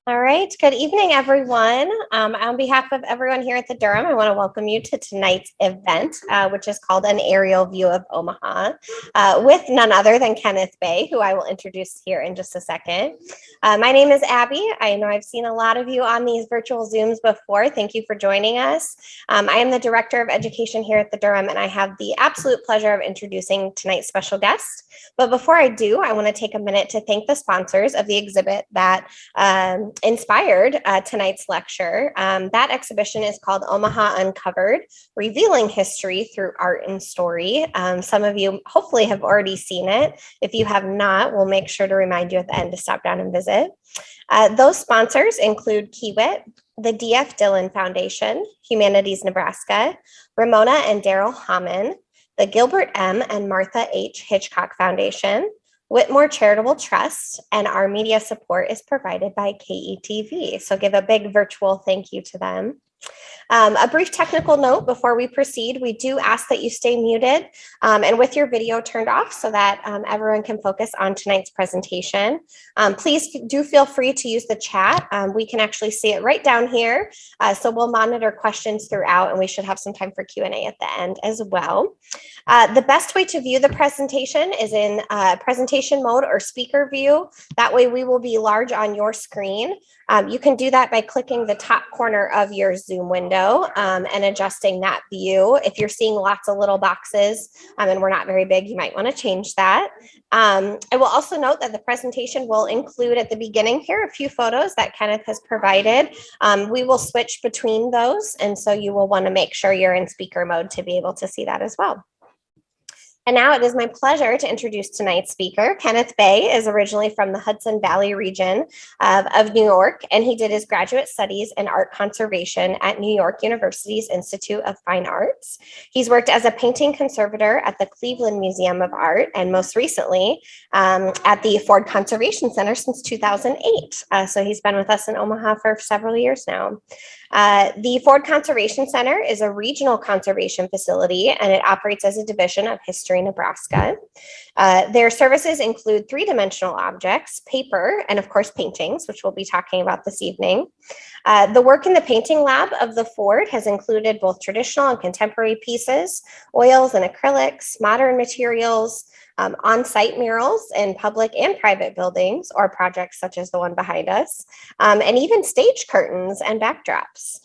All right. Good evening, everyone. On behalf of everyone here at the Durham, I want to welcome you to tonight's event, which is called An Aerial View of Omaha, with none other than Kenneth Bé, who I will introduce here in just a second. My name is Abby. I know I've seen a lot of you on these virtual Zooms before. Thank you for joining us. I am the Director of Education here at the Durham, and I have the absolute pleasure of introducing tonight's special guest. But before I do, I want to take a minute to thank the sponsors of the exhibit that inspired tonight's lecture. That exhibition is called Omaha Uncovered, Revealing History Through Art and Story. Some of you hopefully have already seen it. If you have not, we'll make sure to remind you at the end to stop down and visit. Those sponsors include Kiewit, the D.F. Dillon Foundation, Humanities Nebraska, Ramona and Daryl Hammond, the Gilbert M. and Martha H. Hitchcock Foundation, Whitmore Charitable Trust, and our media support is provided by KETV. So give a big virtual thank you to them. A brief technical note before we proceed, we do ask that you stay muted and with your video turned off so that everyone can focus on tonight's presentation. Please do feel free to use the chat. We can actually see it right down here. So we'll monitor questions throughout and we should have some time for Q&A at the end as well. The best way to view the presentation is in presentation mode or speaker view. That way we will be large on your screen. You can do that by clicking the top corner of your Zoom window and adjusting that view. If you're seeing lots of little boxes and we're not very big, you might want to change that. I will also note that the presentation will include at the beginning here a few photos that Kenneth has provided. We will switch between those, and so you will want to make sure you're in speaker mode to be able to see that as well. And now it is my pleasure to introduce tonight's speaker. Kenneth Bé is originally from the Hudson Valley region of New York, and he did his graduate studies in art conservation at New York University's Institute of Fine Arts. He's worked as a painting conservator at the Cleveland Museum of Art, and most recently at the Ford Conservation Center since 2008. So he's been with us in Omaha for several years now. The Ford Conservation Center is a regional conservation facility, and it operates as a division of History Nebraska. Their services include three-dimensional objects, paper, and of course paintings, which we'll be talking about this evening. The work in the painting lab of the Ford has included both traditional and contemporary pieces, oils and acrylics, modern materials, on-site murals in public and private buildings or projects such as the one behind us, and even stage curtains and backdrops.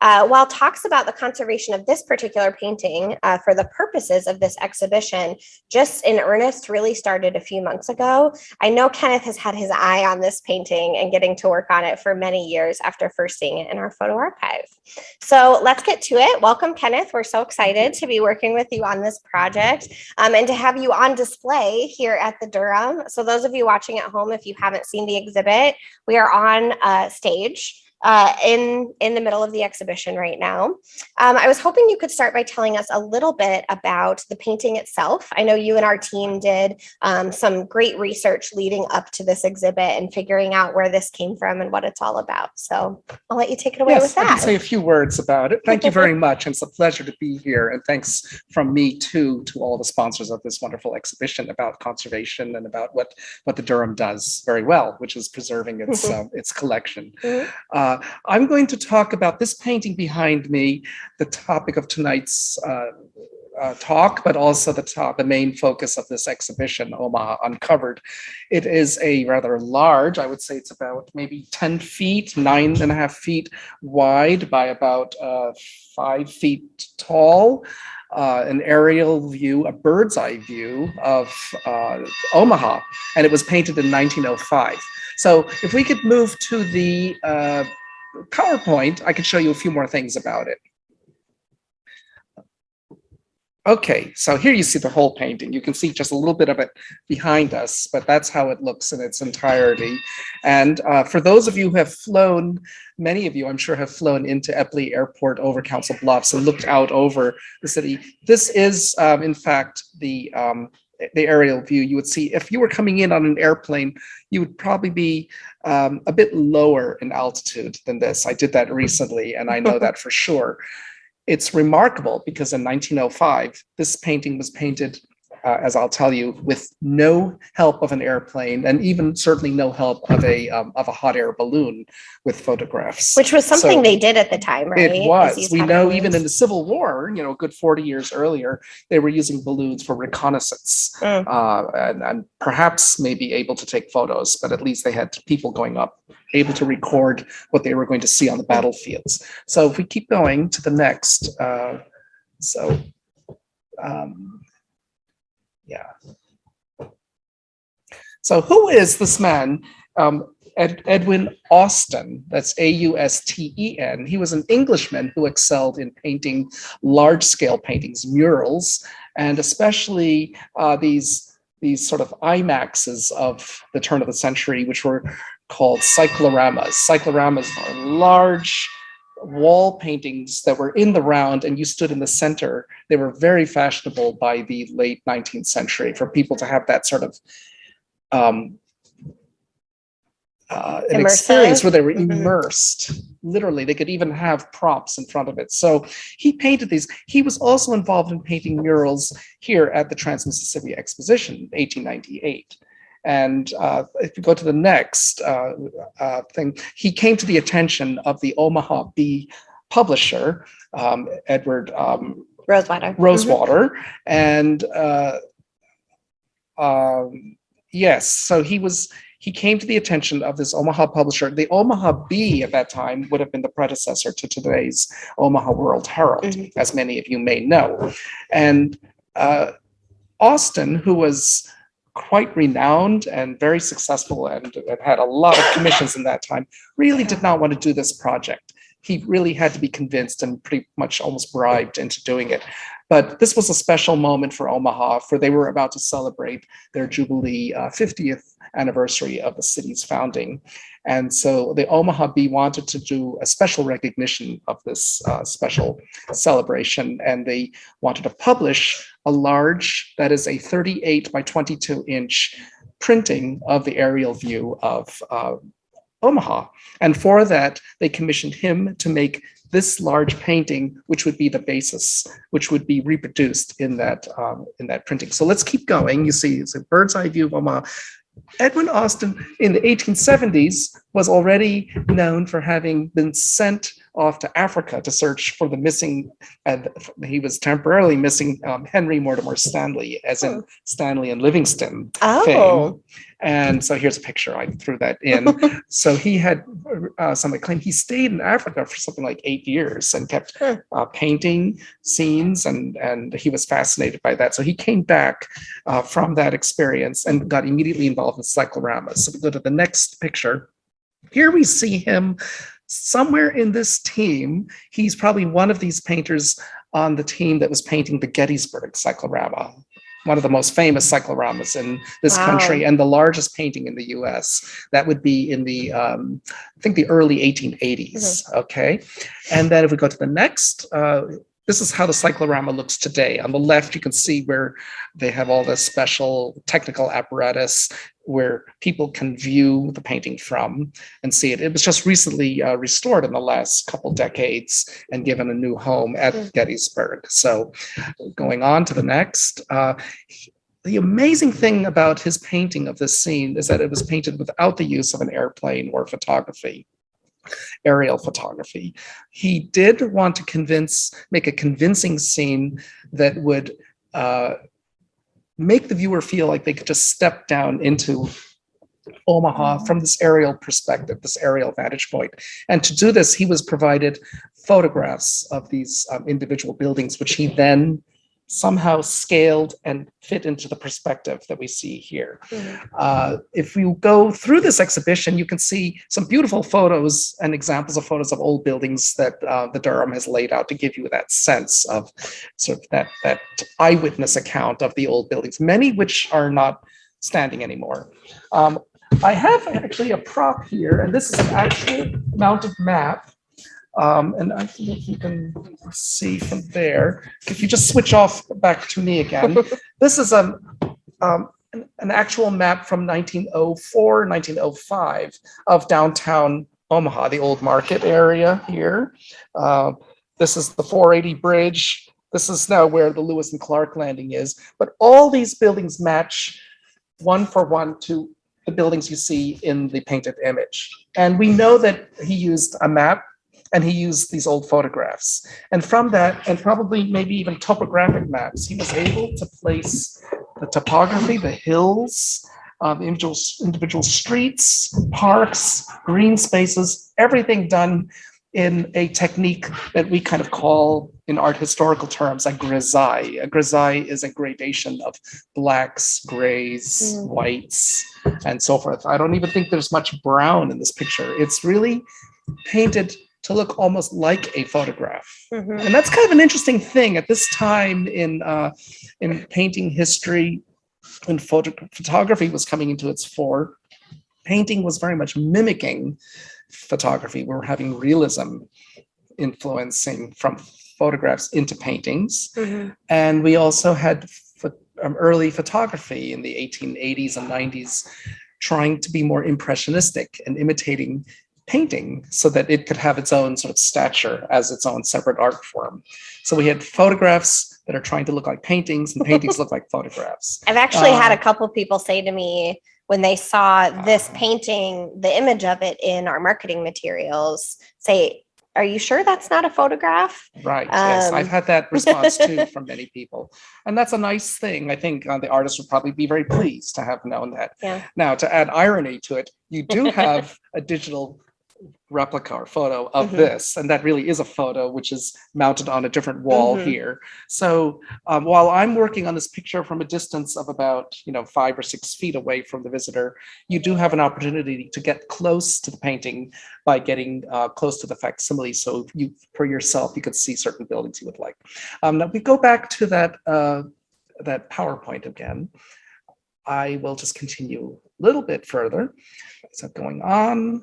While talks about the conservation of this particular painting for the purposes of this exhibition just in earnest really started a few months ago, I know Kenneth has had his eye on this painting and getting to work on it for many years after first seeing it in our photo archive. So let's get to it. Welcome, Kenneth. We're so excited to be working with you on this project and to have you on display here at the Durham. So those of you watching at home, if you haven't seen the exhibit, we are on stage in the middle of the exhibition right now. I was hoping you could start by telling us a little bit about the painting itself. I know you and our team did some great research leading up to this exhibit and figuring out where this came from and what it's all about. So I'll let you take it away with that. I can say a few words about it. Thank you very much. It's a pleasure to be here. And thanks from me too to all the sponsors of this wonderful exhibition about conservation and about what the Durham does very well, which is preserving its collection. I'm going to talk about this painting behind me, the topic of tonight's talk, but also the main focus of this exhibition, Omaha Uncovered. It is a rather large, I would say it's about maybe 10 feet, 9.5 feet wide by about 5 feet tall. An aerial view, a bird's eye view of Omaha, and it was painted in 1905. So if we could move to the PowerPoint, I could show you a few more things about it. Okay, so here you see the whole painting. You can see just a little bit of it behind us, but that's how it looks in its entirety. And for those of you who have flown, many of you, I'm sure, have flown into Epley Airport over Council Bluffs and looked out over the city. This is, in fact, the aerial view. You would see if you were coming in on an airplane, you would probably be a bit lower in altitude than this. I did that recently, and I know that for sure. It's remarkable because in 1905, this painting was painted as I'll tell you, with no help of an airplane, and even certainly no help of a hot air balloon with photographs. Which was something So they did at the time, right? it Is was. use We hot know balloons. even in the Civil War, you know, a good 40 years earlier, they were using balloons for reconnaissance, and perhaps maybe able to take photos, but at least they had people going up, able to record what they were going to see on the battlefields. So if we keep going to the next, yeah. So who is this man? Edwin Austin, that's Austen. He was an Englishman who excelled in painting large-scale paintings, murals, and especially these sort of IMAXs of the turn of the century, which were called cycloramas. Cycloramas are large wall paintings that were in the round and you stood in the center. They were very fashionable by the late 19th century for people to have that sort of an experience where they were immersed. Literally, they could even have props in front of it. So he painted these. He was also involved in painting murals here at the Trans-Mississippi Exposition in 1898. And if you go to the next thing, he came to the attention of the Omaha Bee publisher, Edward Rosewater. And yes, so he came to the attention of this Omaha publisher. The Omaha Bee at that time would have been the predecessor to today's Omaha World Herald, as many of you may know. And Austin, who was quite renowned and very successful and had a lot of commissions in that time, really did not want to do this project. He really had to be convinced and pretty much almost bribed into doing it. But this was a special moment for Omaha, for they were about to celebrate their Jubilee 50th anniversary of the city's founding. And so the Omaha Bee wanted to do a special recognition of this special celebration. And they wanted to publish a large, that is a 38 by 22 inch printing of the aerial view of Omaha. And for that, they commissioned him to make this large painting, which would be the basis, which would be reproduced in that printing. So let's keep going. You see, it's a bird's eye view of Omaha. Edwin Austin in the 1870s was already known for having been sent off to Africa to search for the missing, and he was temporarily missing Henry Mortimer Stanley, as in Stanley and Livingston fame. And so here's a picture, I threw that in. So he had, somebody claimed he stayed in Africa for something like 8 years and kept painting scenes, and he was fascinated by that. So he came back from that experience and got immediately involved with cycloramas. So we go to the next picture. Here we see him somewhere in this team. He's probably one of these painters on the team that was painting the Gettysburg cyclorama, one of the most famous cycloramas in this country and the largest painting in the US. That would be in the, I think the early 1880s, okay? And then if we go to the next, this is how the cyclorama looks today. On the left, you can see where they have all this special technical apparatus where people can view the painting from and see it. It was just recently restored in the last couple decades and given a new home at Gettysburg. So going on to the next, the amazing thing about his painting of this scene is that it was painted without the use of an airplane or photography. Aerial photography. He did want to make a convincing scene that would make the viewer feel like they could just step down into Omaha from this aerial perspective, this aerial vantage point. And to do this, he was provided photographs of these individual buildings, which he then somehow scaled and fit into the perspective that we see here. If you go through this exhibition, you can see some beautiful photos and examples of photos of old buildings that the Durham has laid out to give you that sense of sort of that eyewitness account of the old buildings, many which are not standing anymore. I have actually a prop here, and this is an actual mounted map. And I think if you can see from there, if you just switch off back to me again, this is an actual map from 1904, 1905 of downtown Omaha, the old market area here. This is the 480 bridge. This is now where the Lewis and Clark landing is. But all these buildings match one for one to the buildings you see in the painted image. And we know that he used a map and he used these old photographs. And from that, and probably maybe even topographic maps, he was able to place the topography, the hills, individual streets, parks, green spaces, everything done in a technique that we kind of call in art historical terms a grisaille. A grisaille is a gradation of blacks, grays, whites, and so forth. I don't even think there's much brown in this picture. It's really painted to look almost like a photograph. And that's kind of an interesting thing at this time in painting history, when photography was coming into its fore. Painting was very much mimicking photography. We're having realism influencing from photographs into paintings. And we also had early photography in the 1880s and 90s trying to be more impressionistic and imitating painting so that it could have its own sort of stature as its own separate art form. So we had photographs that are trying to look like paintings and paintings look like photographs. I've actually had a couple people say to me when they saw this painting, the image of it in our marketing materials, say, "Are you sure that's not a photograph?" Right. Yes, I've had that response too from many people, and that's a nice thing. I think the artist would probably be very pleased to have known that. Yeah. Now, to add irony to it, you do have a digital replica or photo of this, and that really is a photo which is mounted on a different wall here. So while I'm working on this picture from a distance of about 5 or 6 feet away from the visitor, you do have an opportunity to get close to the painting by getting close to the facsimile, so you for yourself you could see certain buildings you would like. Now we go back to that that PowerPoint again. I will just continue a little bit further. So going on.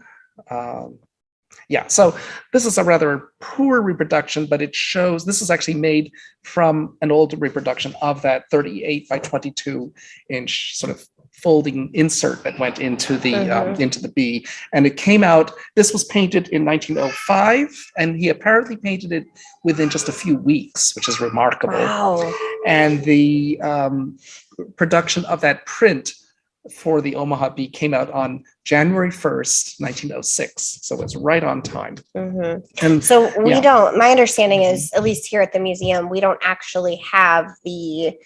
Yeah, so this is a rather poor reproduction, but it shows this is actually made from an old reproduction of that 38 by 22 inch sort of folding insert that went into the B, and it came out. This was painted in 1905, and he apparently painted it within just a few weeks, which is remarkable. Wow. And the production of that print for the Omaha Bee came out on January 1st, 1906. So it's right on time. And so we don't, my understanding is, at least here at the museum, we don't actually have the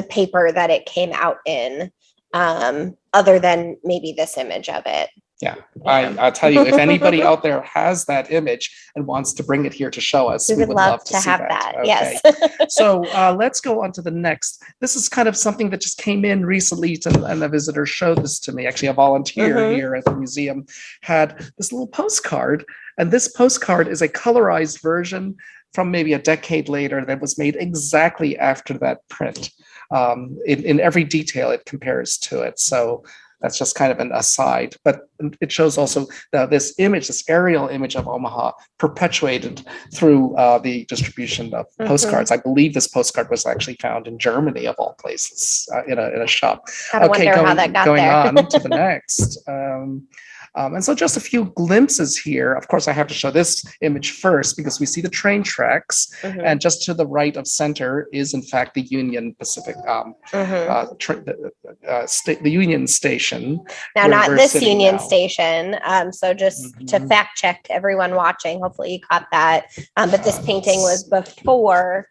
paper that it came out in, other than maybe this image of it. Yeah, I'll tell you, if anybody out there has that image and wants to bring it here to show us, we would love to have that. Okay. Yes. So let's go on to the next. This is kind of something that just came in recently, and a visitor showed this to me. Actually, a volunteer here at the museum had this little postcard, and this postcard is a colorized version from maybe a decade later that was made exactly after that print. In every detail, it compares to it. So that's just kind of an aside, but it shows also that this image, this aerial image of Omaha, perpetuated through the distribution of postcards. I believe this postcard was actually found in Germany, of all places, in a shop. I wonder how that got going there. on to the next. And so just a few glimpses here. Of course, I have to show this image first because we see the train tracks, and just to the right of center is in fact the Union Pacific, the Union Station. Now, not this Union Station. So just to fact check everyone watching, hopefully you caught that. But this painting was before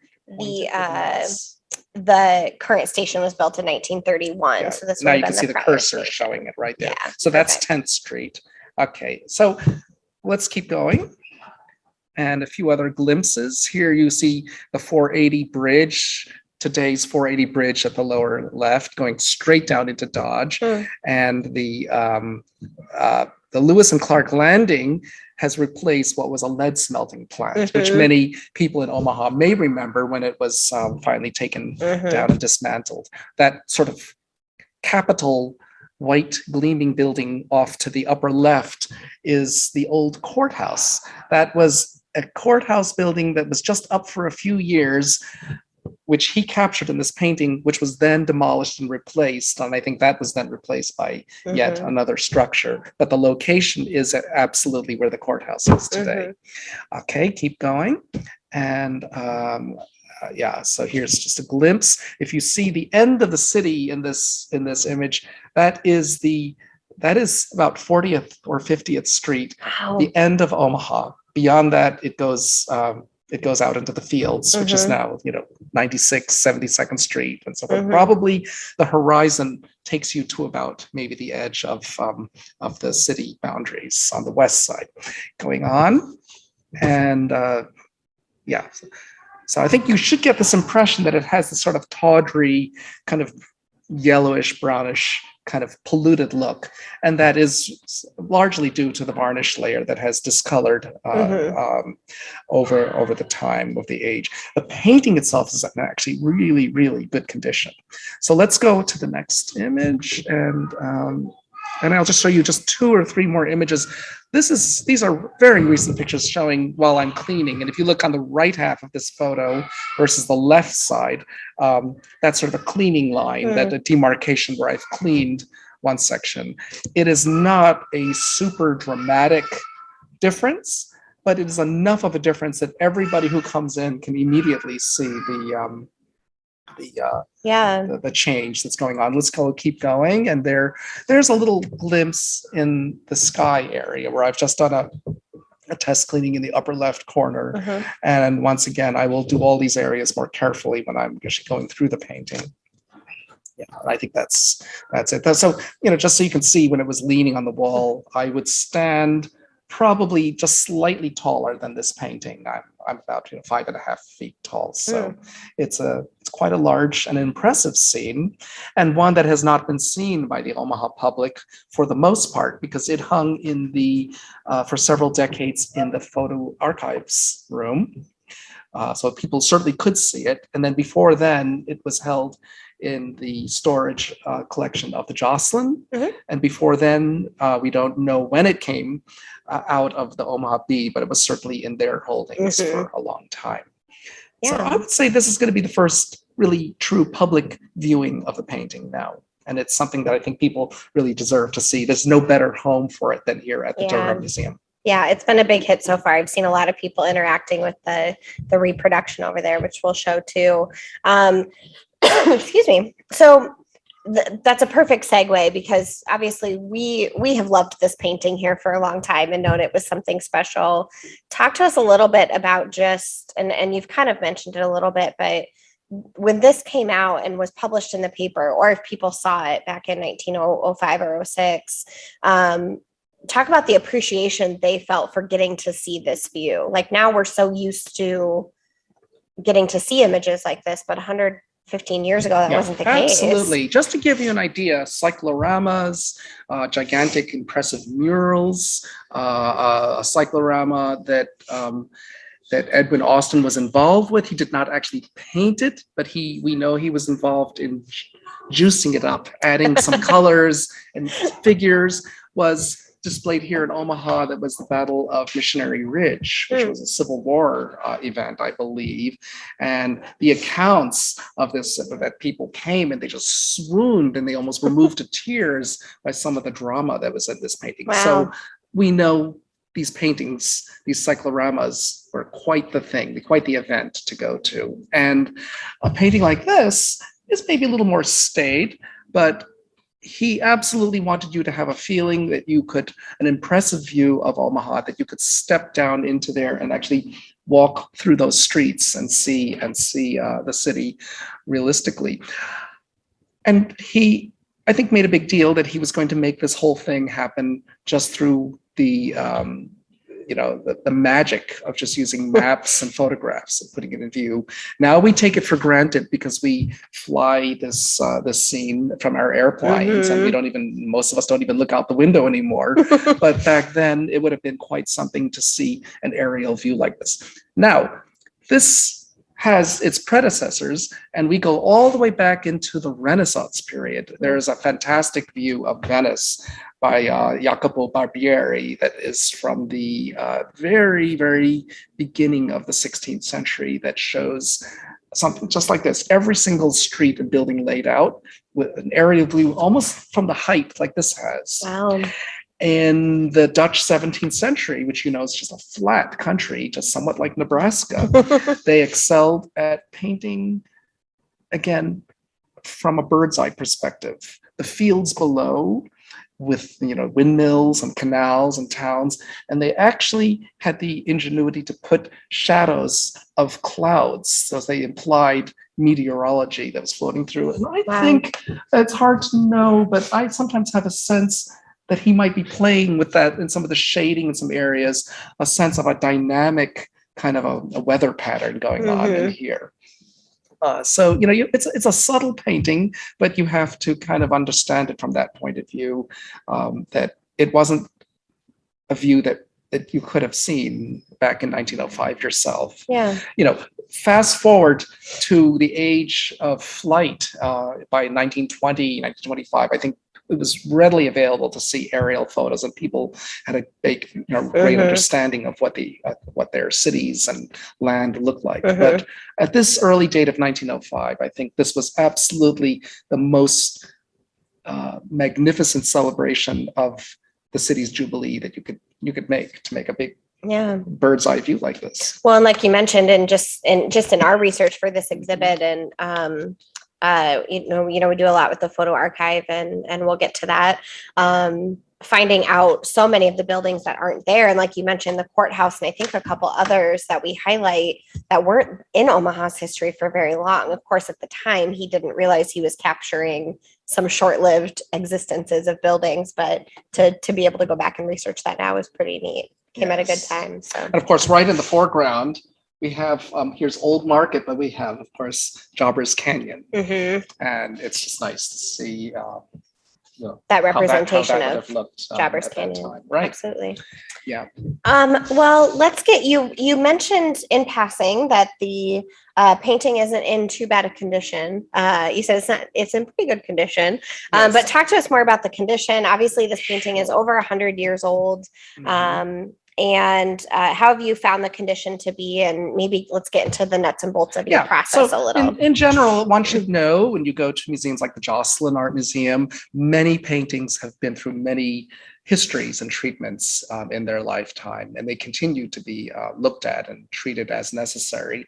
the current station was built in 1931. Yeah. So this now you can see the cursor station showing it right there. Yeah, so that's 10th Street. Okay, so let's keep going. And a few other glimpses. Here you see the 480 bridge, today's 480 bridge at the lower left, going straight down into Dodge. And the Lewis and Clark landing has replaced what was a lead smelting plant, which many people in Omaha may remember when it was finally taken down and dismantled. That sort of Capitol white gleaming building off to the upper left is the old courthouse. That was a courthouse building that was just up for a few years, which he captured in this painting, which was then demolished and replaced. And I think that was then replaced by yet another structure. But the location is absolutely where the courthouse is today. Okay, keep going. And yeah, so here's just a glimpse. If you see the end of the city in this image, that is about 40th or 50th Street, Wow. the end of Omaha. Beyond that, it goes out into the fields, which is now 96, 72nd Street, and so forth. Probably the horizon takes you to about maybe the edge of the city boundaries on the west side. Going on, and yeah. So I think you should get this impression that it has this sort of tawdry, kind of yellowish, brownish, kind of polluted look. And that is largely due to the varnish layer that has discolored over the time of the age. The painting itself is in actually really, really good condition. So let's go to the next image, and I'll just show you just 2 or 3 more images. These are very recent pictures showing while I'm cleaning. And if you look on the right half of this photo versus the left side, that's sort of a cleaning line, that a demarcation where I've cleaned one section. It is not a super dramatic difference, but it is enough of a difference that everybody who comes in can immediately see the change that's going on. Let's keep going. And there's a little glimpse in the sky area where I've just done a test cleaning in the upper left corner. And once again, I will do all these areas more carefully when I'm actually going through the painting. Yeah, I think that's it. So, just so you can see, when it was leaning on the wall, I would stand probably just slightly taller than this painting. I'm about 5.5 feet tall. So it's quite a large and impressive scene, and one that has not been seen by the Omaha public for the most part, because it hung in for several decades in the photo archives room. So people certainly could see it. And then before then, it was held in the storage collection of the Jocelyn. And before then, we don't know when it came out of the Omaha Bee, but it was certainly in their holdings for a long time. So I would say this is going to be the first really true public viewing of the painting now. And it's something that I think people really deserve to see. There's no better home for it than here at the Durham Museum. Yeah, it's been a big hit so far. I've seen a lot of people interacting with the reproduction over there, which we'll show too. Excuse me. So that's a perfect segue, because obviously we have loved this painting here for a long time and known it was something special. Talk to us a little bit about and you've kind of mentioned it a little bit, but when this came out and was published in the paper, or if people saw it back in 1905 or 06, talk about the appreciation they felt for getting to see this view. Like, now we're so used to getting to see images like this, but 115 years ago, that wasn't the case. Absolutely. Just to give you an idea, cycloramas, gigantic, impressive murals, a cyclorama that Edwin Austin was involved with. He did not actually paint it, but we know he was involved in juicing it up, adding some colors and figures. Was displayed here in Omaha. That was the Battle of Missionary Ridge, which was a Civil War event, I believe. And the accounts of this, that people came and they just swooned and they almost were moved to tears by some of the drama that was in this painting. Wow. So we know these paintings, these cycloramas, were quite the thing, quite the event to go to. And a painting like this is maybe a little more staid, but he absolutely wanted you to have a feeling that an impressive view of Omaha, that you could step down into there and actually walk through those streets and see the city realistically. And he, I think, made a big deal that he was going to make this whole thing happen just through the magic of just using maps and photographs and putting it in view. Now we take it for granted because we fly this scene from our airplanes, and most of us don't even look out the window anymore. But back then, it would have been quite something to see an aerial view like this. Now, this has its predecessors, and we go all the way back into the Renaissance period. There's a fantastic view of Venice by Jacopo Barbieri that is from the very, very beginning of the 16th century, that shows something just like this. Every single street and building laid out with an aerial view almost from the height like this has. Wow. In the Dutch 17th century, which is just a flat country, just somewhat like Nebraska, they excelled at painting, again, from a bird's eye perspective. The fields below with windmills and canals and towns, and they actually had the ingenuity to put shadows of clouds, so they implied meteorology that was floating through. And I think it's hard to know, but I sometimes have a sense that he might be playing with that in some of the shading in some areas, a sense of a dynamic kind of a weather pattern going on in here. So it's a subtle painting, but you have to kind of understand it from that point of view, that it wasn't a view that you could have seen back in 1905 yourself. Yeah. Fast forward to the age of flight, by 1920, 1925, I think it was readily available to see aerial photos, and people had a big, great understanding of what their cities and land looked like. But at this early date of 1905, I think this was absolutely the most magnificent celebration of the city's jubilee that you could make a big bird's eye view like this. Well, and like you mentioned, and just in our research for this exhibit, and we do a lot with the photo archive, and we'll get to that. Finding out so many of the buildings that aren't there, and like you mentioned, the courthouse, and I think a couple others that we highlight that weren't in Omaha's history for very long. Of course, at the time, he didn't realize he was capturing some short-lived existences of buildings, but to be able to go back and research that now is pretty neat. Came at a good time. So, and of course, right in the foreground, we have here's Old Market, but we have, of course, Jobbers Canyon, and it's just nice to see that representation how that of looked, Jobbers at Canyon. that time. Right? Absolutely. Yeah. Well, let's get you. You mentioned in passing that the painting isn't in too bad a condition. You said it's not. It's in pretty good condition. Yes. But talk to us more about the condition. Obviously, this painting is over 100 years old. And how have you found the condition to be? And maybe let's get into the nuts and bolts of your process a little. In general, one should know when you go to museums like the Jocelyn Art Museum, many paintings have been through many histories and treatments in their lifetime, and they continue to be looked at and treated as necessary.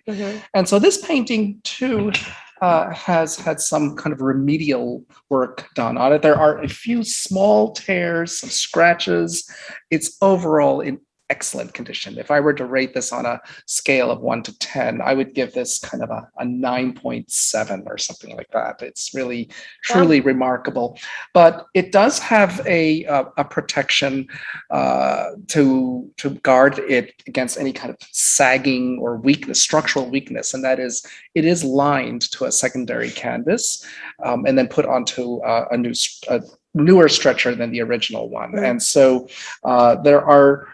And so this painting too has had some kind of remedial work done on it. There are a few small tears, some scratches. It's overall in excellent condition. If I were to rate this on a scale of 1 to 10, I would give this kind of a 9.7 or something like that. It's really, truly remarkable. But it does have a protection to guard it against any kind of sagging or weakness, structural weakness, and that is it is lined to a secondary canvas and then put onto a newer stretcher than the original one. And so there are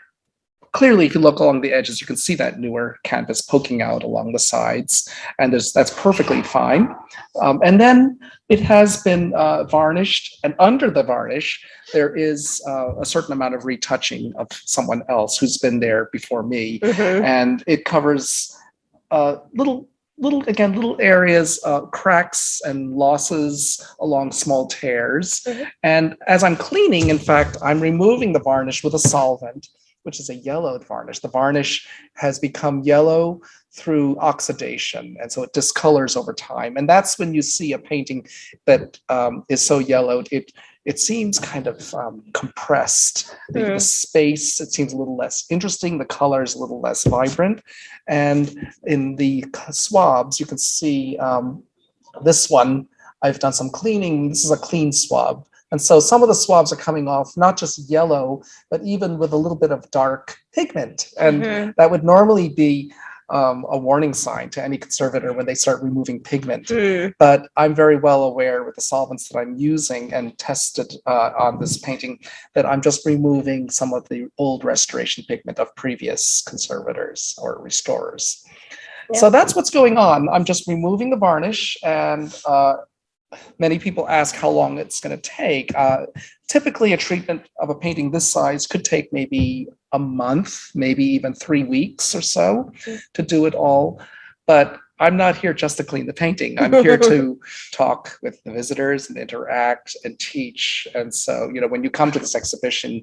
clearly, if you look along the edges, you can see that newer canvas poking out along the sides, and that's perfectly fine. And then it has been varnished, and under the varnish, there is a certain amount of retouching of someone else who's been there before me, and it covers little areas, cracks and losses along small tears. And as I'm cleaning, in fact, I'm removing the varnish with a solvent, which is a yellowed varnish. The varnish has become yellow through oxidation, and so it discolors over time. And that's when you see a painting that is so yellowed, it seems kind of compressed. The space, it seems a little less interesting. The color is a little less vibrant. And in the swabs, you can see this one, I've done some cleaning. This is a clean swab. And so some of the swabs are coming off not just yellow, but even with a little bit of dark pigment. And that would normally be a warning sign to any conservator when they start removing pigment. But I'm very well aware with the solvents that I'm using and tested on this painting that I'm just removing some of the old restoration pigment of previous conservators or restorers. So that's what's going on. I'm just removing the varnish, and many people ask how long it's going to take. Typically, a treatment of a painting this size could take maybe a month, maybe even 3 weeks or so to do it all. But I'm not here just to clean the painting. I'm here to talk with the visitors and interact and teach. And so, when you come to this exhibition,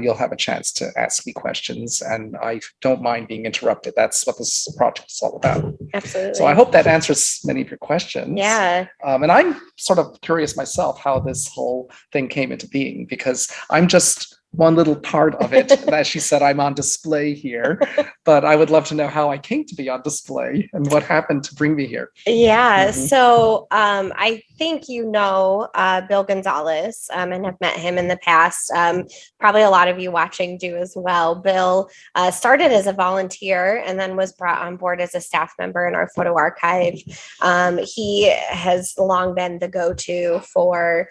you'll have a chance to ask me questions, and I don't mind being interrupted. That's what this project is all about. Absolutely. So I hope that answers many of your questions. Yeah. And I'm sort of curious myself how this whole thing came into being, because I'm just one little part of it. As she said, I'm on display here, but I would love to know how I came to be on display and what happened to bring me here. Yeah. So I think Bill Gonzalez and have met him in the past. Probably a lot of you watching do as well. Bill started as a volunteer and then was brought on board as a staff member in our photo archive. He has long been the go-to for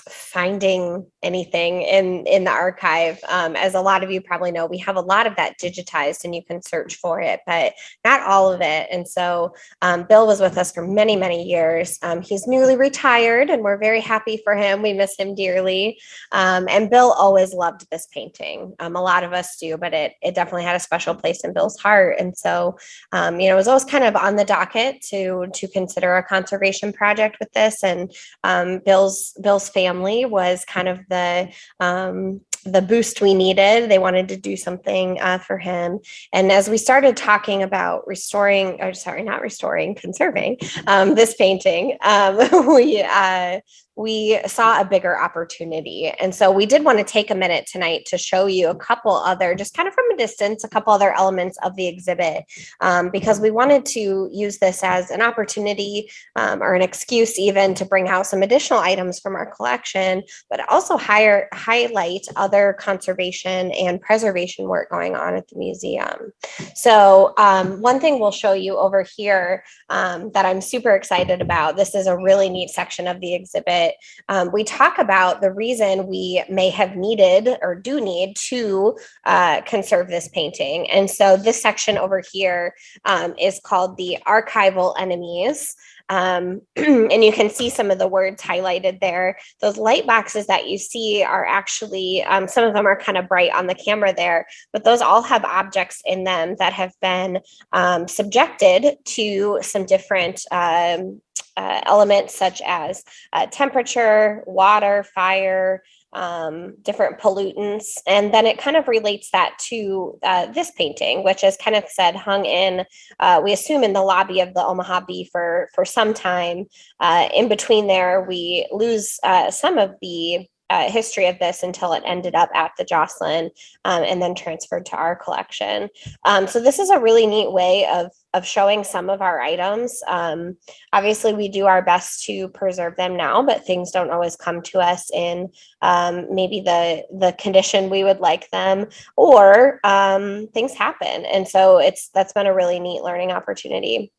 finding anything in the archive. As a lot of you probably know, we have a lot of that digitized and you can search for it, but not all of it. And so Bill was with us for many, many years. He's newly retired and we're very happy for him. We miss him dearly. And Bill always loved this painting. A lot of us do, but it definitely had a special place in Bill's heart. And so, it was always kind of on the docket to consider a conservation project with this. And Bill's family was kind of the boost we needed. They wanted to do something for him. And as we started talking about conserving this painting, we saw a bigger opportunity. And so we did want to take a minute tonight to show you a couple other, just kind of from a distance, a couple other elements of the exhibit, because we wanted to use this as an opportunity or an excuse even to bring out some additional items from our collection, but also highlight other conservation and preservation work going on at the museum. So one thing we'll show you over here that I'm super excited about, this is a really neat section of the exhibit. We talk about the reason we may have needed or do need to conserve this painting. And so this section over here is called the archival enemies. And you can see some of the words highlighted there. Those light boxes that you see are actually, some of them are kind of bright on the camera there, but those all have objects in them that have been subjected to some different elements such as temperature, water, fire, different pollutants. And then it kind of relates that to this painting, which, as Kenneth said, hung in, we assume, in the lobby of the Omaha Bee for some time. In between there, we lose some of the history of this until it ended up at the Jocelyn and then transferred to our collection. So this is a really neat way of showing some of our items. Obviously, we do our best to preserve them now, but things don't always come to us in maybe the condition we would like them, or things happen. And so that's been a really neat learning opportunity.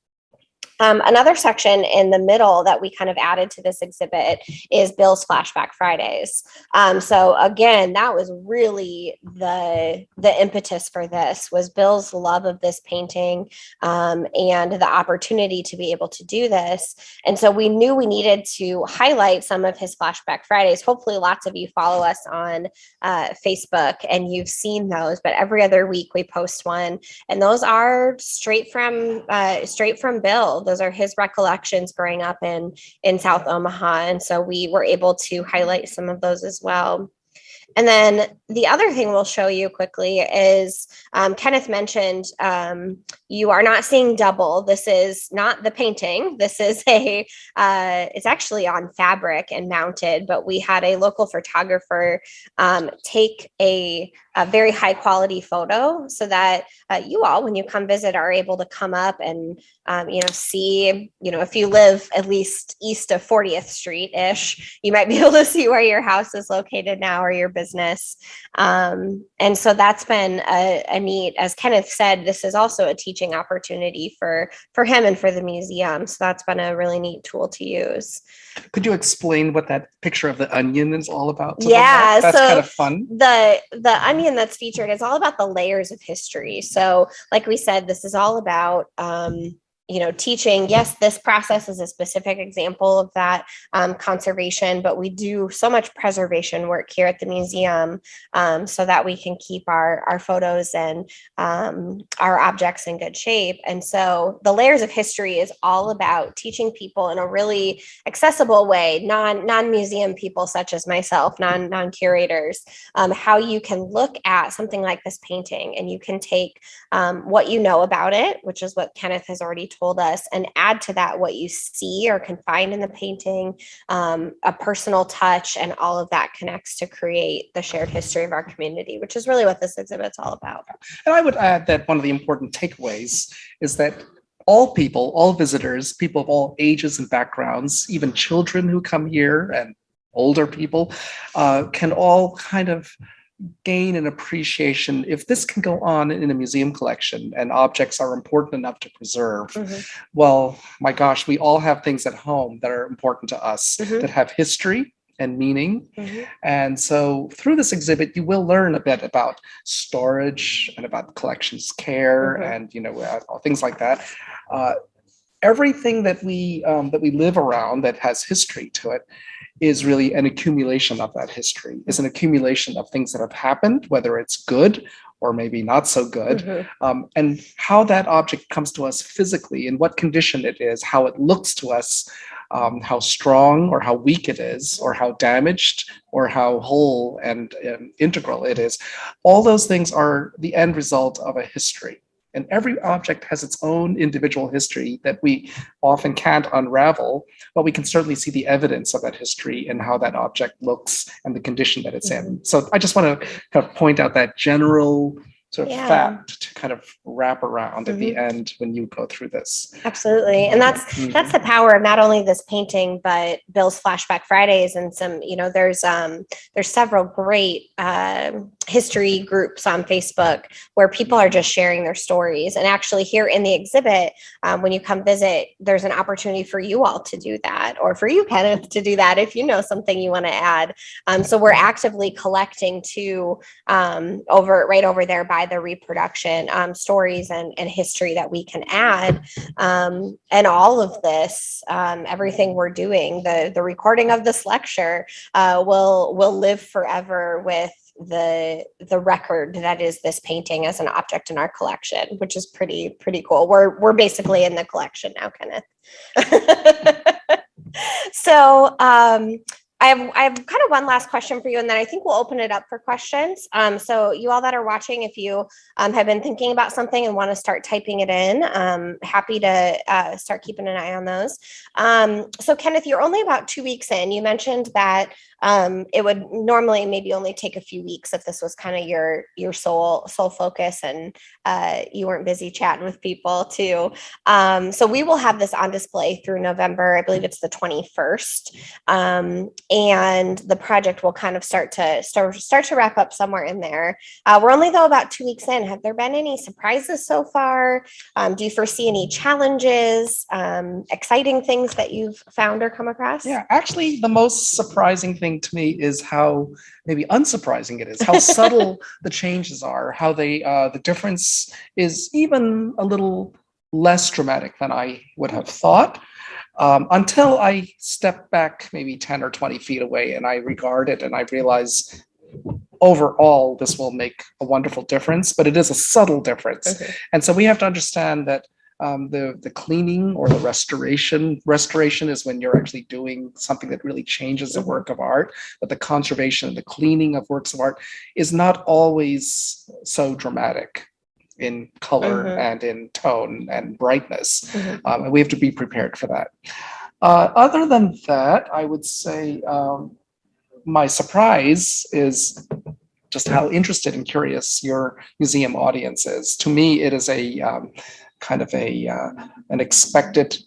Another section in the middle that we kind of added to this exhibit is Bill's Flashback Fridays. So again, that was really the impetus for this, was Bill's love of this painting and the opportunity to be able to do this. And so we knew we needed to highlight some of his Flashback Fridays. Hopefully lots of you follow us on Facebook and you've seen those, but every other week we post one, and those are straight from Bill. Those are his recollections growing up in South Omaha. And so we were able to highlight some of those as well. And then the other thing we'll show you quickly is Kenneth mentioned you are not seeing double. This is not the painting. This is it's actually on fabric and mounted, but we had a local photographer take a very high quality photo so that you all, when you come visit, are able to come up and see, if you live at least east of 40th Street-ish, you might be able to see where your house is located now or your business. And so that's been a neat, as Kenneth said, this is also a teaching opportunity for him and for the museum. So that's been a really neat tool to use. Could you explain what that picture of the onion is all about? Yeah, that's so kind of fun. The onion that's featured is all about the layers of history. So like we said, this is all about teaching, yes, this process is a specific example of that conservation, but we do so much preservation work here at the museum so that we can keep our photos and our objects in good shape. And so the layers of history is all about teaching people in a really accessible way, non-museum people such as myself, non-curators, how you can look at something like this painting and you can take what you know about it, which is what Kenneth has already told us, and add to that what you see or can find in the painting, a personal touch, and all of that connects to create the shared history of our community, which is really what this exhibit's all about. And I would add that one of the important takeaways is that all people, all visitors, people of all ages and backgrounds, even children who come here and older people, can all kind of gain an appreciation. If this can go on in a museum collection and objects are important enough to preserve, well, my gosh, we all have things at home that are important to us, that have history and meaning. And so through this exhibit, you will learn a bit about storage and about the collection's care and, things like that. Everything that we live around that has history to it is really an accumulation of that history, is an accumulation of things that have happened, whether it's good or maybe not so good, and how that object comes to us physically, in what condition it is, how it looks to us, how strong or how weak it is, or how damaged or how whole and integral it is. All those things are the end result of a history. And every object has its own individual history that we often can't unravel, but we can certainly see the evidence of that history and how that object looks and the condition that it's in. So I just want to kind of point out that general sort of fact to kind of wrap around at the end when you go through this. Absolutely. And that's the power of not only this painting, but Bill's Flashback Fridays and some, there's several great history groups on Facebook where people are just sharing their stories. And actually here in the exhibit, when you come visit, there's an opportunity for you all to do that, or for you, Kenneth, to do that if you know something you want to add. So we're actively collecting too right over there by the reproduction stories and history that we can add. And all of this, everything we're doing, the recording of this lecture will live forever with the record that is this painting as an object in our collection, which is pretty cool. We're basically in the collection now, Kenneth. So I have kind of one last question for you, and then I think we'll open it up for questions. So you all that are watching, if you have been thinking about something and want to start typing it in, happy to start keeping an eye on those. So Kenneth, you're only about 2 weeks in. You mentioned that it would normally maybe only take a few weeks if this was kind of your sole focus and you weren't busy chatting with people too. So we will have this on display through November. I believe it's the 21st. And the project will kind of start to wrap up somewhere in there. We're only though about 2 weeks in. Have there been any surprises so far? Do you foresee any challenges, exciting things that you've found or come across? Yeah, actually, the most surprising thing to me is how maybe unsurprising it is, how subtle the changes are, how the difference is even a little less dramatic than I would have thought. Until I step back maybe 10 or 20 feet away and I regard it and I realize overall this will make a wonderful difference, but it is a subtle difference. And so we have to understand that the cleaning or the restoration is when you're actually doing something that really changes a work of art, but the conservation and the cleaning of works of art is not always so dramatic in color and in tone and brightness. And we have to be prepared for that. Other than that, I would say my surprise is just how interested and curious your museum audience is. To me, it is a kind of an expected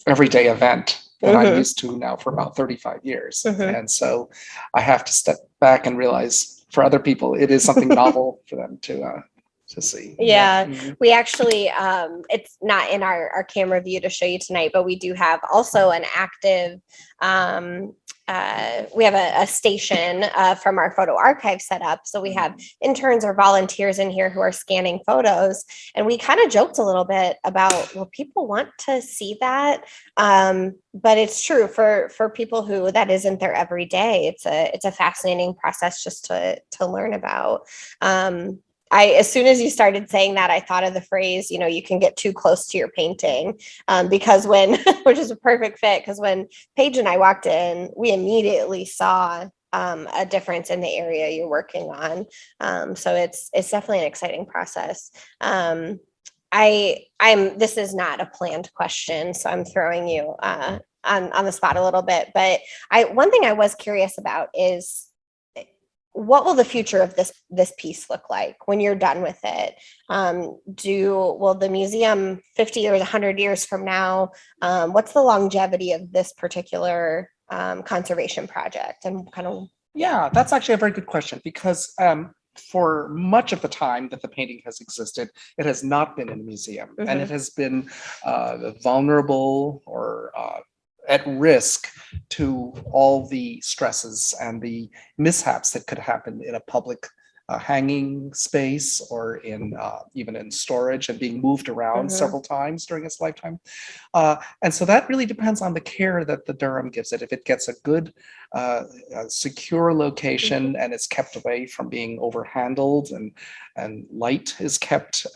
everyday event that I'm used to now for about 35 years. And so I have to step back and realize for other people, it is something novel for them to see. We actually it's not in our camera view to show you tonight, but we do have also an active we have a station from our photo archive set up. So we have interns or volunteers in here who are scanning photos. And we kind of joked a little bit about, well, people want to see that. But it's true for people who that isn't their everyday. It's a fascinating process just to learn about. As soon as you started saying that, I thought of the phrase, you can get too close to your painting, because which is a perfect fit, because when Paige and I walked in, we immediately saw a difference in the area you're working on. So it's definitely an exciting process. This is not a planned question, so I'm throwing you on the spot a little bit, but one thing I was curious about is, what will the future of this piece look like when you're done with it? Will the museum 50 or 100 years from now, what's the longevity of this particular conservation project? And kind of Yeah, that's actually a very good question, because for much of the time that the painting has existed, it has not been in a museum, and it has been vulnerable or at risk to all the stresses and the mishaps that could happen in a public hanging space, or even in storage, and being moved around several times during its lifetime. And so that really depends on the care that the Durham gives it. If it gets a good, secure location and it's kept away from being overhandled, and light is kept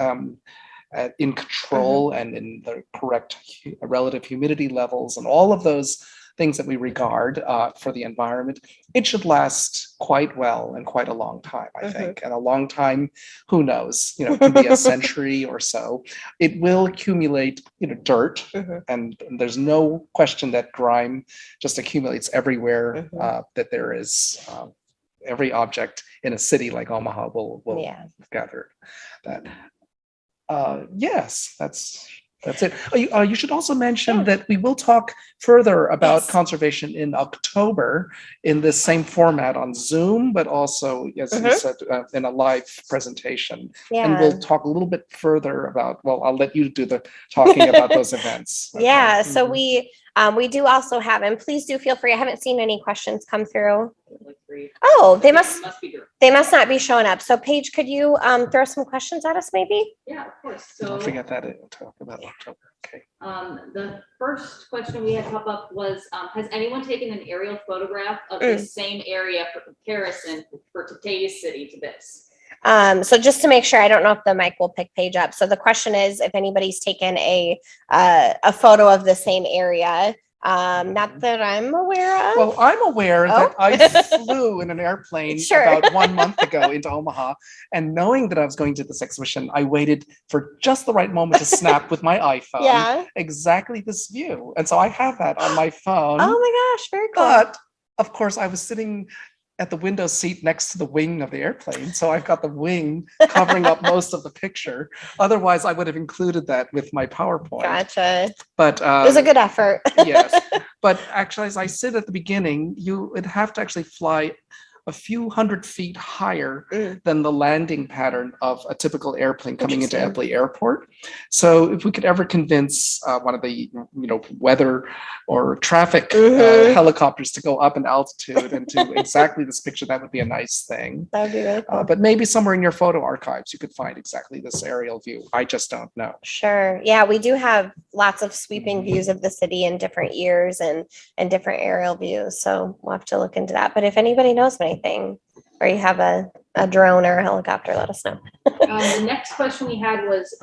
in control and in the correct relative humidity levels, and all of those things that we regard for the environment, it should last quite well and quite a long time, I think. And a long time, who knows, it can be a century or so. It will accumulate, dirt, and there's no question that grime just accumulates everywhere, that there is. Every object in a city like Omaha will gather that. Yes, that's it. You should also mention that we will talk further about conservation in October in this same format on Zoom, but also, as you said, in a live presentation. And we'll talk a little bit further about, well, I'll let you do the talking about those events. Okay. Yeah, so we do also have, and please do feel free. I haven't seen any questions come through. Oh, they must not be showing up. So Paige, could you throw some questions at us maybe? Yeah, of course. So don't forget that we'll talk about October. Okay. The first question we had pop up was, has anyone taken an aerial photograph of the same area for comparison for today's city to this? So just to make sure, I don't know if the mic will pick Paige up. So the question is if anybody's taken a photo of the same area. Not that I'm aware of. Well, I'm aware that I flew in an airplane about 1 month ago into Omaha, and knowing that I was going to this exhibition, I waited for just the right moment to snap with my iPhone exactly this view. And so I have that on my phone. Oh my gosh, very cool. But of course, I was sitting at the window seat next to the wing of the airplane. So I've got the wing covering up most of the picture. Otherwise, I would have included that with my PowerPoint. Gotcha. But it was a good effort. Yes. But actually, as I said at the beginning, you would have to actually fly a few hundred feet higher than the landing pattern of a typical airplane coming into Epley Airport. So if we could ever convince one of the weather or traffic helicopters to go up in altitude and do exactly this picture, that would be a nice thing. That would be really cool. But maybe somewhere in your photo archives you could find exactly this aerial view. I just don't know. Sure. Yeah, we do have lots of sweeping views of the city in different years and different aerial views. So we'll have to look into that. But if anybody knows of anything, or you have a drone or a helicopter, let us know. The next question we had was,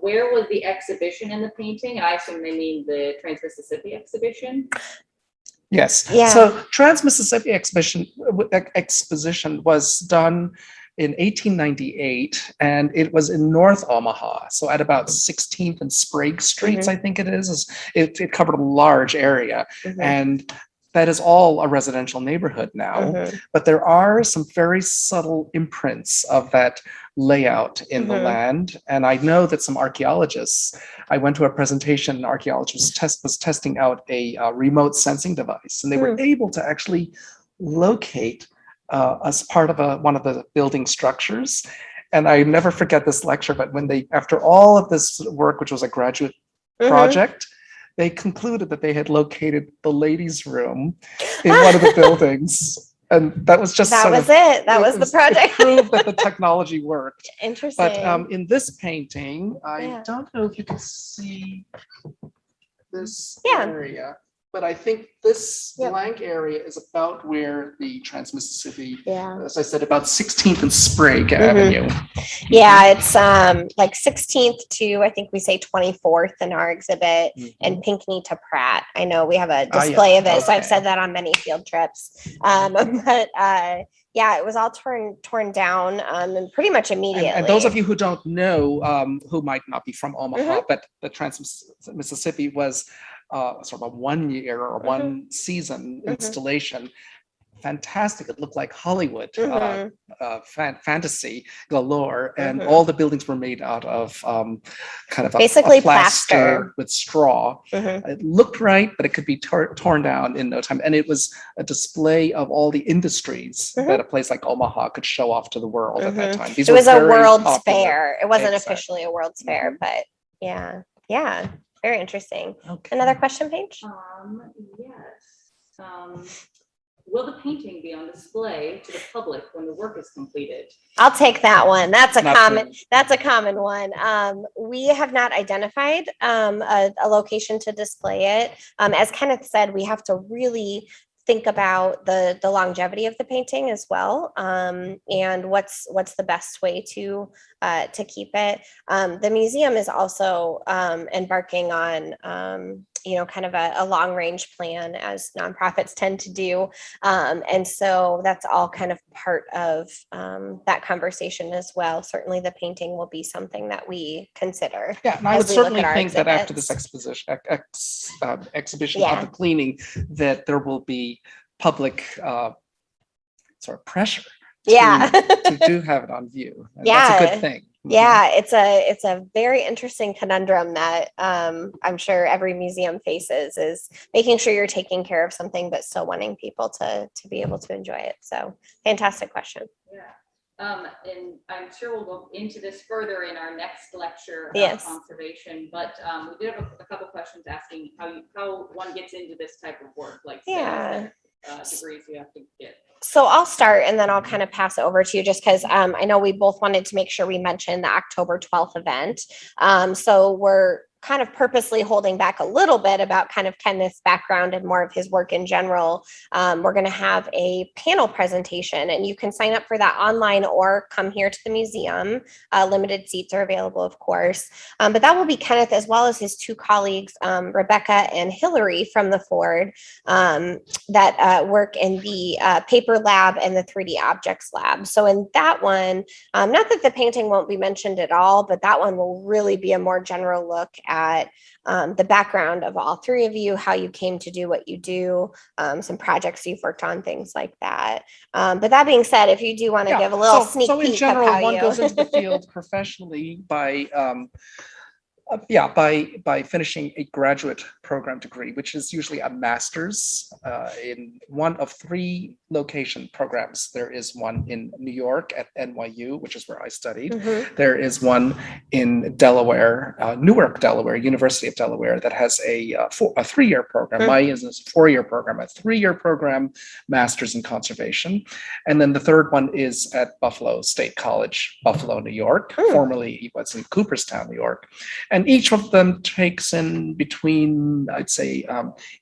where was the exhibition in the painting? And I assume they mean the Trans-Mississippi exhibition. Yes. Yeah. So Trans-Mississippi exposition was done in 1898, and it was in North Omaha. So at about 16th and Sprague Streets, I think it is. It covered a large area, and that is all a residential neighborhood now, but there are some very subtle imprints of that layout in the land. And I know that some archaeologists, I went to a presentation, an archaeologist was testing out a remote sensing device, and they were able to actually locate as part of one of the building structures. And I never forget this lecture, but when after all of this work, which was a graduate project, they concluded that they had located the ladies' room in one of the buildings. And that was just That was it. That was the it project. proved that the technology worked. Interesting. But in this painting, I Yeah. don't know if you can see this Yeah. area, but I think this Yep. blank area is about where the Trans-Mississippi, Yeah. as I said, about 16th and Sprague Mhm. Avenue. Yeah, it's like 16th to, I think we say 24th in our exhibit, and Pinckney to Pratt. I know we have a display yeah. of it, so I've Okay. said that on many field trips. But yeah, it was all torn down and pretty much immediately. And those of you who don't know, who might not be from Omaha, but the Trans-Mississippi was sort of a 1 year or one season installation. Fantastic. It looked like Hollywood, fantasy galore. And all the buildings were made out of kind of basically a plaster with straw. It looked right, but it could be torn down in no time. And it was a display of all the industries that a place like Omaha could show off to the world at that time. These it was were a very World's popular. Fair. It wasn't Exactly. officially a World's Fair, but yeah. Very interesting. Okay. Another question, Paige? Yes. Will the painting be on display to the public when the work is completed? I'll take that one. That's a Not common. for- That's a common one. We have not identified a location to display it. As Kenneth said, we have to really think about the longevity of the painting as well, and what's the best way to keep it. The museum is also embarking on kind of a long range plan, as nonprofits tend to do, and so that's all kind of part of that conversation as well. Certainly, the painting will be something that we consider. Yeah, and I as would we look certainly at our think that after this exhibits. exhibition Yeah. of the cleaning, that there will be public sort of pressure to do have it on view. And that's a good thing. Yeah, it's a very interesting conundrum that I'm sure every museum faces, is making sure you're taking care of something but still wanting people to be able to enjoy it. So fantastic question. Yeah. And I'm sure we'll go into this further in our next lecture about Yes. conservation, but we did have a couple questions asking how one gets into this type of work, like Yeah. degrees you have to get. So I'll start and then I'll kind of pass it over to you, just because I know we both wanted to make sure we mentioned the October 12th event. So we're kind of purposely holding back a little bit about kind of Kenneth's background and more of his work in general. We're going to have a panel presentation, and you can sign up for that online or come here to the museum. Limited seats are available, of course. But that will be Kenneth, as well as his two colleagues, Rebecca and Hillary from the Ford, that work in the paper lab and the 3D objects lab. So in that one, not that the painting won't be mentioned at all, but that one will really be a more general look at the background of all three of you, how you came to do what you do, some projects you've worked on, things like that. But that being said, if you do want to give a little sneak so peek in general, of how one goes into the field professionally by finishing a graduate program degree, which is usually a master's in one of three location programs. There is one in New York at NYU, which is where I studied. There is one in Delaware, Newark, Delaware, University of Delaware, that has a 3-year program. Mine is a 4-year program, a 3-year program, master's in conservation. And then the third one is at Buffalo State College, Buffalo, New York. Formerly, it was in Cooperstown, New York. And each of them takes in between, I'd say,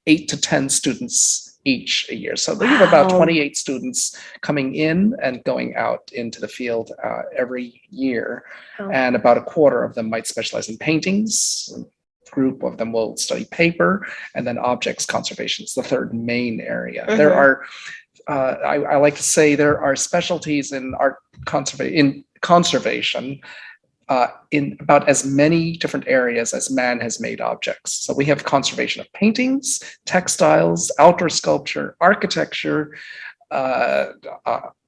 8 to 10 students each a year. So we have about 28 students coming in and going out into the field every year. And about a quarter of them might specialize in paintings. A group of them will study paper, and then objects conservation is the third main area. There are, I like to say, there are specialties in conservation in about as many different areas as man has made objects. So we have conservation of paintings, textiles, outdoor sculpture, architecture,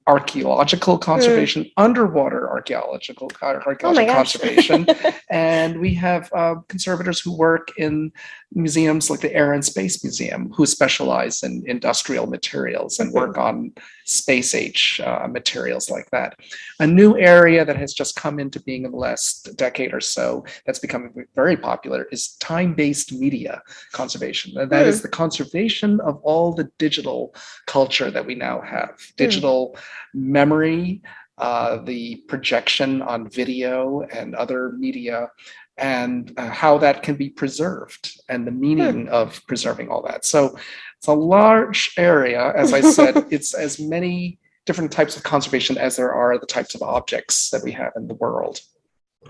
archaeological conservation, underwater archaeological conservation. And we have conservators who work in museums like the Air and Space Museum, who specialize in industrial materials and work on space age materials like that. A new area that has just come into being in the last decade or so that's becoming very popular is time-based media conservation. And that is the conservation of all the digital culture that we now have. Digital memory, the projection on video and other media, and how that can be preserved and the meaning of preserving all that. So it's a large area. As I said, it's as many different types of conservation as there are the types of objects that we have in the world.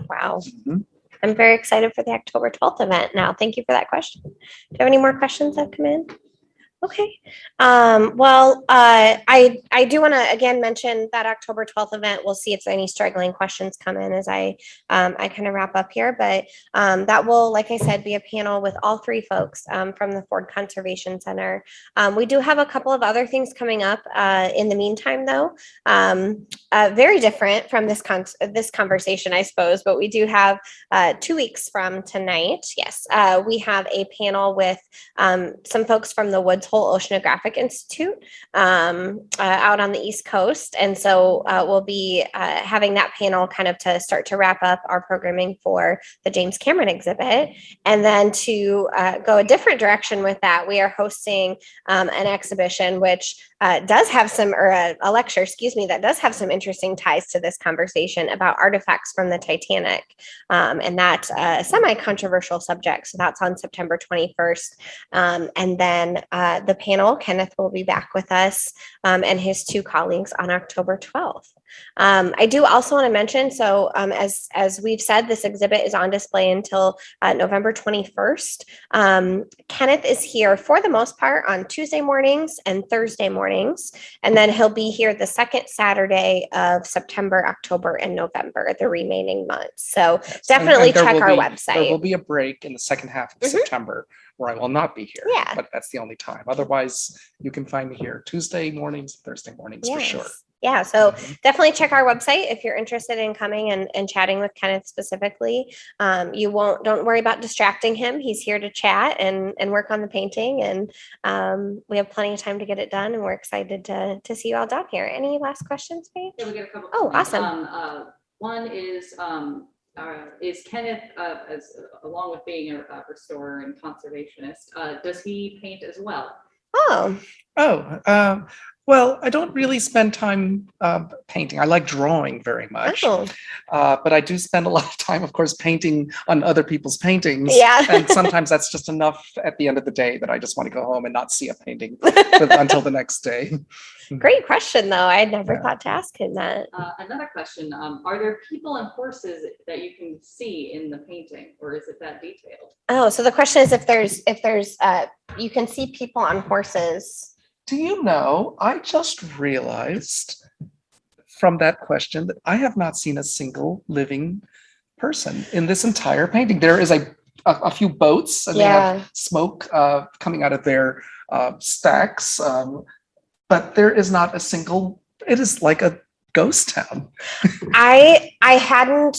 Wow. I'm very excited for the October 12th event now. Thank you for that question. Do you have any more questions that come in? Okay. I do want to again mention that October 12th event. We'll see if any straggling questions come in as I kind of wrap up here. But that will, like I said, be a panel with all three folks from the Ford Conservation Center. We do have a couple of other things coming up in the meantime, though. Very different from this conversation, I suppose. But we do have 2 weeks from tonight. Yes, we have a panel with some folks from the Woods Hole Oceanographic Institute out on the East Coast. And so we'll be having that panel kind of to start to wrap up our programming for the James Cameron exhibit. And then to go a different direction with that, we are hosting an exhibition which does have some, or a lecture, excuse me, that does have some interesting ties to this conversation about artifacts from the Titanic. And that's a semi-controversial subject. So that's on September 21st. And then the panel, Kenneth will be back with us and his two colleagues on October 12th. I do also want to mention, so as we've said, this exhibit is on display until November 21st. Kenneth is here for the most part on Tuesday mornings and Thursday mornings, and then he'll be here the second Saturday of September, October, and November, the remaining months. So definitely check our website. There will be a break in the second half of September where I will not be here, but that's the only time. Otherwise, you can find me here Tuesday mornings, Thursday mornings for sure. Yeah, so definitely check our website if you're interested in coming and chatting with Kenneth specifically. Don't worry about distracting him. He's here to chat and work on the painting, and we have plenty of time to get it done, and we're excited to see you all down here. Any last questions, Paige? Yeah, we got a couple. Oh, awesome. One is Kenneth, along with being a restorer and conservationist, does he paint as well? Well, I don't really spend time painting. I like drawing very much, but I do spend a lot of time, of course, painting on other people's paintings. Yeah. And sometimes that's just enough at the end of the day that I just want to go home and not see a painting until the next day. Great question, though. I never thought to ask him that. Another question, are there people and horses that you can see in the painting, or is it that detailed? Oh, so the question is if there's you can see people on horses. Do you know, I just realized from that question that I have not seen a single living person in this entire painting. There is a few boats, and they have smoke coming out of their stacks, but there is not a single. It is like a ghost town. I hadn't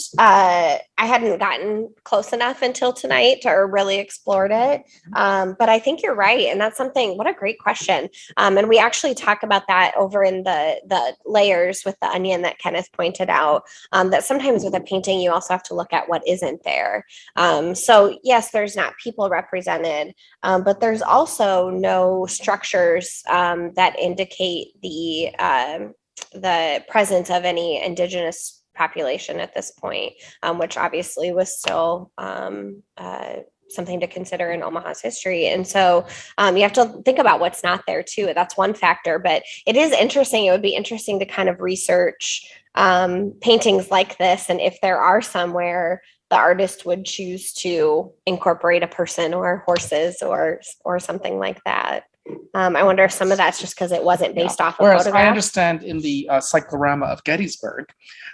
gotten close enough until tonight or really explored it. But I think you're right. And that's something, what a great question. And we actually talk about that over in the layers with the onion that Kenneth pointed out, that sometimes with a painting, you also have to look at what isn't there. So yes, there's not people represented, but there's also no structures that indicate the presence of any indigenous population at this point, which obviously was still something to consider in Omaha's history. And so you have to think about what's not there too. That's one factor, but it is interesting. It would be interesting to kind of research paintings like this, and if there are somewhere the artist would choose to incorporate a person or horses or something like that. I wonder if some of that's just because it wasn't based off of Whereas photographs. I understand in the cyclorama of Gettysburg,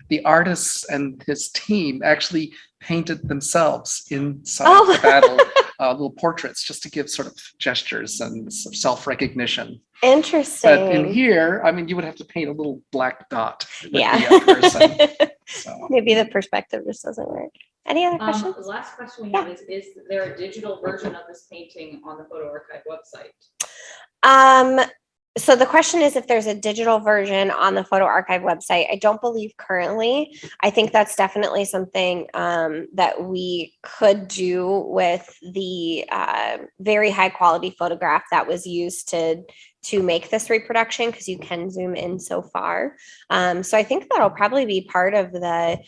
the artists and his team actually painted themselves inside the battle, little portraits, just to give sort of gestures and some self-recognition. Interesting. But in here, I mean, you would have to paint a little black dot. Person. So. Maybe the perspective just doesn't work. Any other questions? The last question we have is there a digital version of this painting on the Photo Archive website? So the question is if there's a digital version on the photo archive website. I don't believe currently. I think that's definitely something that we could do with the very high quality photograph that was used to make this reproduction, because you can zoom in so far. So I think that'll probably be part of the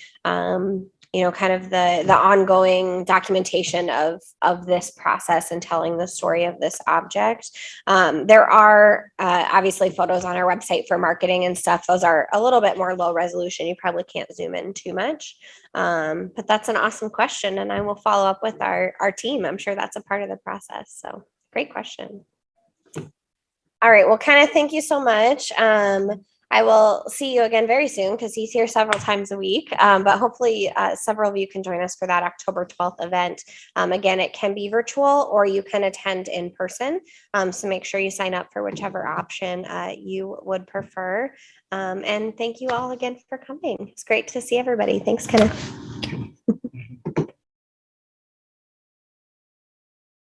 kind of the ongoing documentation of this process and telling the story of this object. There are obviously photos on our website for marketing and stuff. Those are a little bit more low resolution. You probably can't zoom in too much. But that's an awesome question, and I will follow up with our team. I'm sure that's a part of the process. So great question. All right. Well, Kenneth, thank you so much. I will see you again very soon because he's here several times a week. But hopefully several of you can join us for that October 12th event. Again, it can be virtual or you can attend in person. So make sure you sign up for whichever option you would prefer. And thank you all again for coming. It's great to see everybody. Thanks, Kenneth.